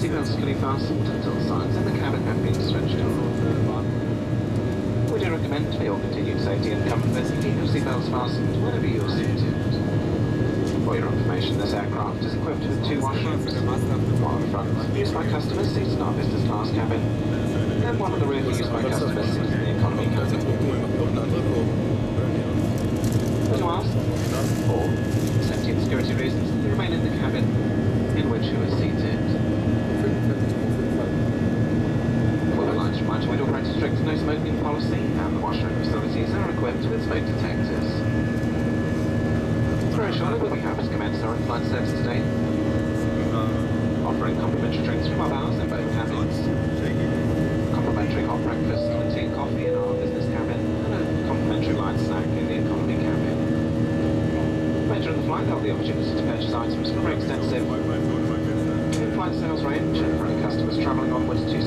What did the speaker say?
seatbelts securely fastened until the signs in the cabin have been switched on. We do recommend for your continued safety and comfort that you keep your seatbelts fastened whenever you're seated. For your information, this aircraft is equipped with 2 washrooms, one at the front used by customers seated in our business class cabin, and one at the rear used by customers seated in the economy cabin. To ask, for safety and security reasons, you remain in the cabin in which you are seated. We would like to remind you we operate a strict no smoking policy, and the washroom facilities are equipped with smoke detectors. Very shortly we'll be happy to commence our in-flight service today, offering complimentary drinks from our bars in both cabins, complimentary hot breakfast with tea and coffee in our business cabin, and a complimentary light snack in the economy cabin. Later in the flight there will be opportunity to purchase items from our extensive in-flight sales range for customers travelling onwards to